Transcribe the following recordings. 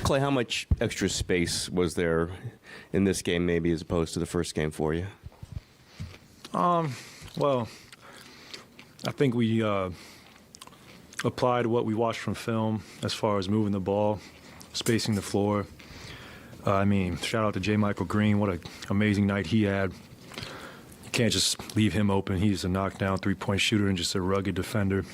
Klay, how much extra space was there in this game, maybe, as opposed to the first game for you? Well, I think we applied what we watched from film as far as moving the ball, spacing the floor. I mean, shout out to J. Michael Green. What an amazing night he had. You can't just leave him open. He's a knockdown three-point shooter and just a rugged defender.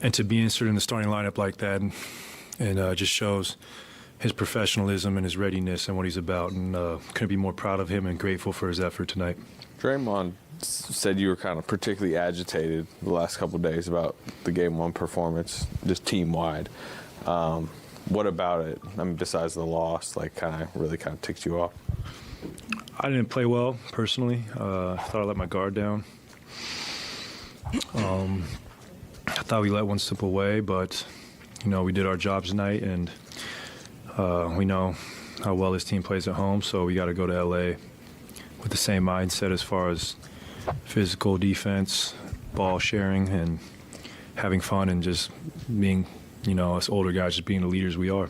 And to be inserted in the starting lineup like that and just shows his professionalism and his readiness and what he's about. And couldn't be more proud of him and grateful for his effort tonight. Draymond said you were kind of particularly agitated the last couple of days about the Game 1 performance, just team-wide. What about it, I mean, besides the loss, like, really ticked you off? I didn't play well, personally. I thought I let my guard down. I thought we let one slip away, but, we did our jobs tonight, and we know how well this team plays at home, so we got to go to LA with the same mindset as far as physical defense, ball sharing, and having fun, and just being, us older guys, just being the leaders we are.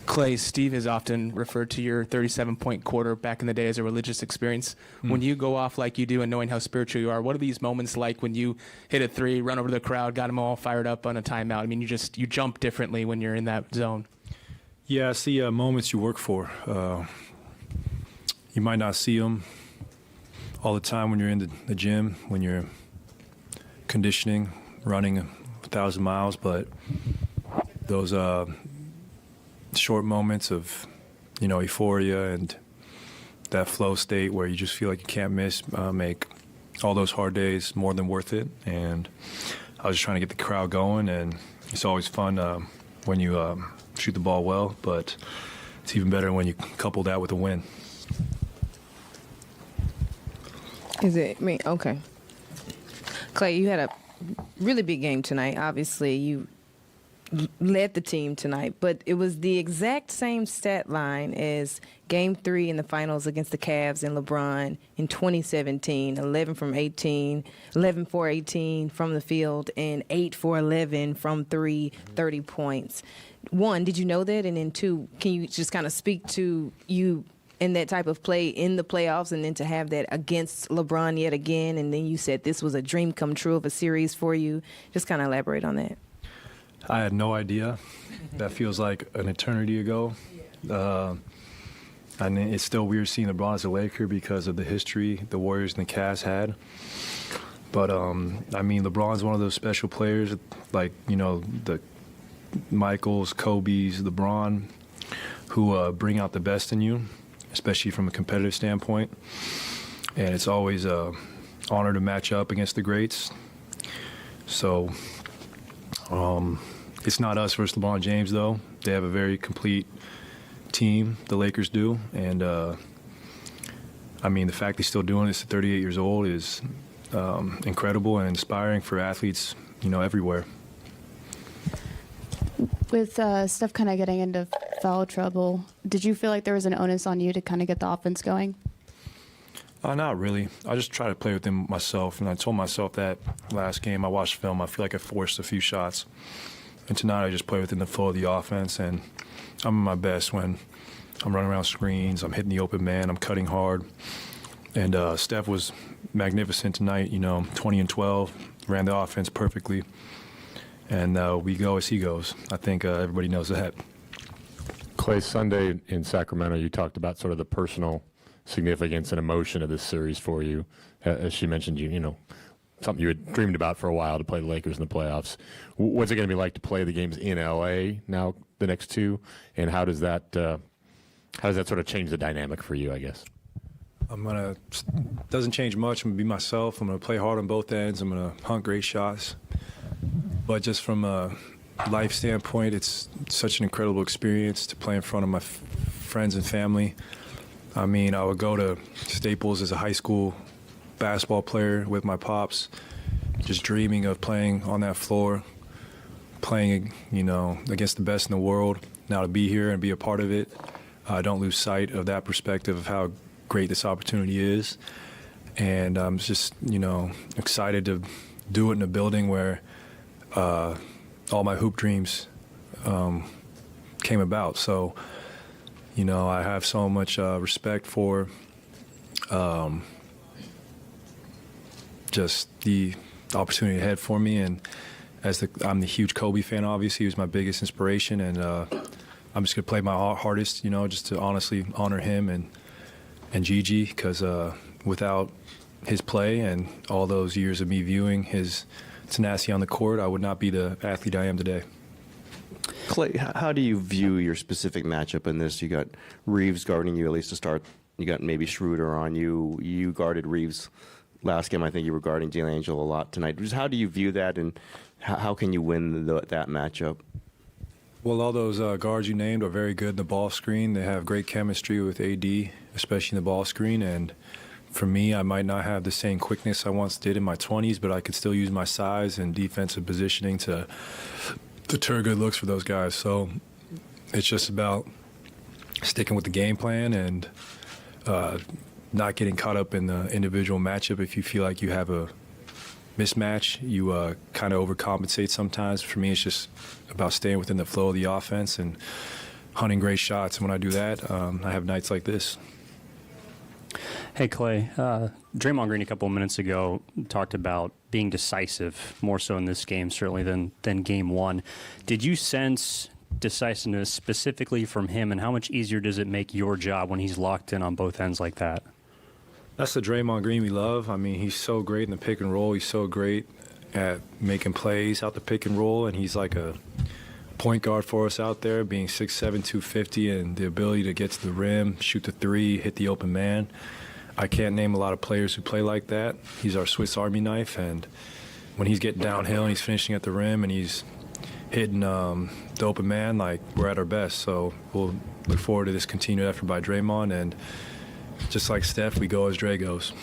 Klay, Steve has often referred to your 37-point quarter back in the day as a religious experience. When you go off like you do and knowing how spiritual you are, what are these moments like when you hit a three, run over to the crowd, got them all fired up on a timeout? I mean, you jump differently when you're in that zone. Yeah, it's the moments you work for. You might not see them all the time when you're in the gym, when you're conditioning, running 1,000 miles, but those short moments of, euphoria and that flow state where you just feel like you can't miss, make all those hard days more than worth it. And I was just trying to get the crowd going, and it's always fun when you shoot the ball well, but it's even better when you couple that with a win. Okay. Klay, you had a really big game tonight. Obviously, you led the team tonight, but it was the exact same stat line as Game 3 in the finals against the Cavs and LeBron in 2017, 11 from 18, 11 for 18 from the field, and 8 for 11 from 3, 30 points. One, did you know that? And then two, can you just kind of speak to you in that type of play in the playoffs, and then to have that against LeBron yet again, and then you said this was a dream come true of a series for you. Just kind of elaborate on that. I had no idea. That feels like an eternity ago. And it's still weird seeing LeBron as a Laker because of the history the Warriors and the Cavs had. But, LeBron's one of those special players, like, the Michaels, Kobe's, LeBron, who bring out the best in you, especially from a competitive standpoint. And it's always an honor to match up against the greats. So it's not us versus LeBron James, though. They have a very complete team, the Lakers do. And, the fact they're still doing this at 38 years old is incredible and inspiring for athletes, everywhere. With Steph kind of getting into foul trouble, did you feel like there was an onus on you to kind of get the offense going? Not really. I just try to play with him myself, and I told myself that last game. I watched film. I feel like I forced a few shots. And tonight I just play within the flow of the offense, and I'm at my best when I'm running around screens, I'm hitting the open man, I'm cutting hard. And Steph was magnificent tonight, 20 and 12, ran the offense perfectly. And we go as he goes. I think everybody knows that. Klay, Sunday in Sacramento, you talked about sort of the personal significance and emotion of this series for you. As she mentioned, something you had dreamed about for a while, to play the Lakers in the playoffs. What's it going to be like to play the games in LA now, the next two, and how does that sort of change the dynamic for you, I guess? Doesn't change much. I'm going to be myself. I'm going to play hard on both ends. I'm going to hunt great shots. But just from a life standpoint, it's such an incredible experience to play in front of my friends and family. I would go to Staples as a high school basketball player with my pops, just dreaming of playing on that floor, playing, against the best in the world. Now to be here and be a part of it, I don't lose sight of that perspective of how great this opportunity is. And I'm just, excited to do it in a building where all my hoop dreams came about. So, you know, I have so much respect for just the opportunity ahead for me. And I'm the huge Kobe fan, obviously. He was my biggest inspiration. And I'm just going to play my hardest, you know, just to honestly honor him and Gigi, because without his play and all those years of me viewing his tenacity on the court, I would not be the athlete I am today. Klay, how do you view your specific matchup in this? You got Reeves guarding you, at least to start. You got maybe Schroeder on you. You guarded Reeves last game. I think you were guarding D'Angelo a lot tonight. Just how do you view that, and how can you win that matchup? Well, all those guards you named are very good in the ball screen. They have great chemistry with AD, especially in the ball screen. And for me, I might not have the same quickness I once did in my 20s, but I could still use my size and defensive positioning to deter good looks for those guys. So it's just about sticking with the game plan and not getting caught up in the individual matchup. If you feel like you have a mismatch, you kind of overcompensate sometimes. For me, it's just about staying within the flow of the offense and hunting great shots. And when I do that, I have nights like this. Hey, Klay. Draymond Green a couple of minutes ago talked about being decisive, more so in this game, certainly than Game 1. Did you sense decisiveness specifically from him, and how much easier does it make your job when he's locked in on both ends like that? That's the Draymond Green we love. I mean, he's so great in the pick and roll. He's so great at making plays out the pick and roll, and he's like a point guard for us out there, being 6'7", 250, and the ability to get to the rim, shoot the three, hit the open man. I can't name a lot of players who play like that. He's our Swiss Army knife, and when he's getting downhill and he's finishing at the rim and he's hitting the open man, like, we're at our best. So we'll look forward to this continued effort by Draymond, and just like Steph, we go as Dre goes.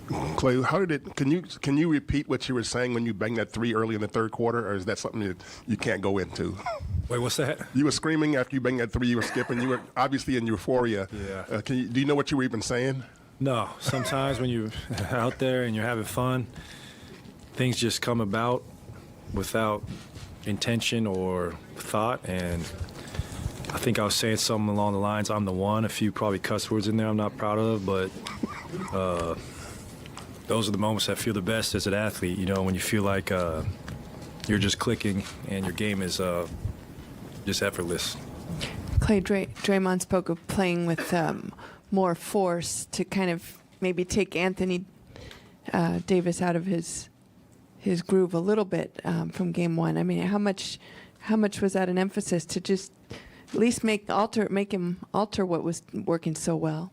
Klay, how did it? Can you repeat what you were saying when you banged that three early in the third quarter, or is that something that you can't go into? Wait, what's that? You were screaming after you banged that three. You were skipping. You were obviously in euphoria. Yeah. Do you know what you were even saying? No. Sometimes when you're out there and you're having fun, things just come about without intention or thought, and I think I was saying something along the lines, I'm the one, a few probably cuss words in there I'm not proud of, but those are the moments that feel the best as an athlete, you know, when you feel like you're just clicking and your game is just effortless. Klay, Draymond spoke of playing with more force to kind of maybe take Anthony Davis out of his groove a little bit from Game 1. I mean, how much was that an emphasis to just at least make him alter what was working so well?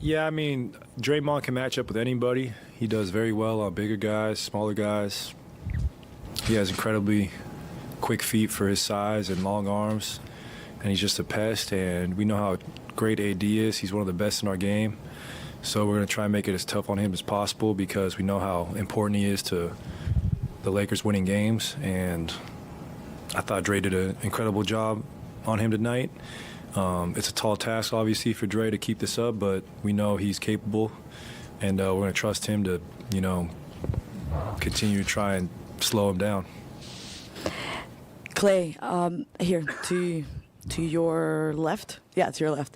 Yeah, I mean, Draymond can match up with anybody. He does very well on bigger guys, smaller guys. He has incredibly quick feet for his size and long arms, and he's just a pest, and we know how great AD is. He's one of the best in our game. So we're going to try and make it as tough on him as possible because we know how important he is to the Lakers winning games, and I thought Dre did an incredible job on him tonight. It's a tall task, obviously, for Dre to keep this up, but we know he's capable, and we're going to trust him to, you know, continue to try and slow him down. Klay, here to your left. Yeah, to your left.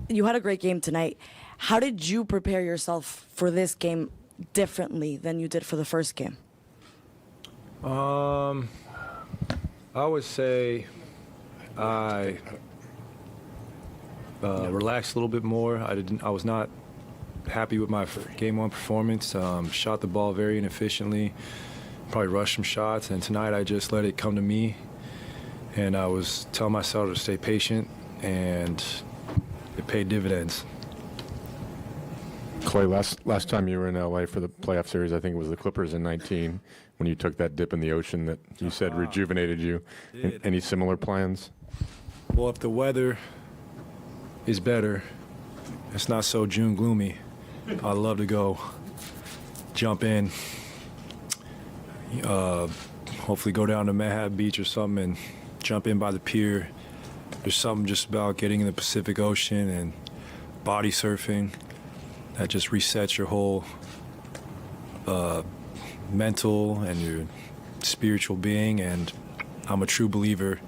You had a great game tonight. How did you prepare yourself for this game differently than you did for the first game? I would say I relaxed a little bit more. I was not happy with my Game 1 performance. Shot the ball very inefficiently. Probably rushed some shots, and tonight I just let it come to me. And I was telling myself to stay patient, and it paid dividends. Klay, last time you were in LA for the playoff series, I think it was the Clippers in 19, when you took that dip in the ocean that you said rejuvenated you. Any similar plans? Well, if the weather is better, it's not so June gloomy, I'd love to go jump in, hopefully go down to Manhattan Beach or something and jump in by the pier. There's something just about getting in the Pacific Ocean and body surfing that just resets your whole mental and your spiritual being. And I'm a true believer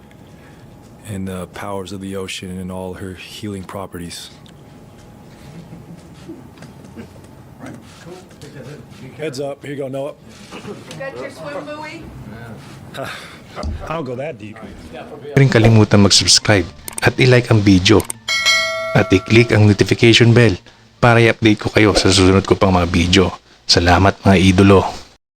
and the powers of the ocean and all her healing properties. Heads up. Here you go, Noah. Got your swim buoy? I don't go that deep. Ring kalimutan mag-subscribe at i-like ang video at i-click ang notification bell para i-update ko kayo sa susunod ko pang mga video. Salamat mga idolo!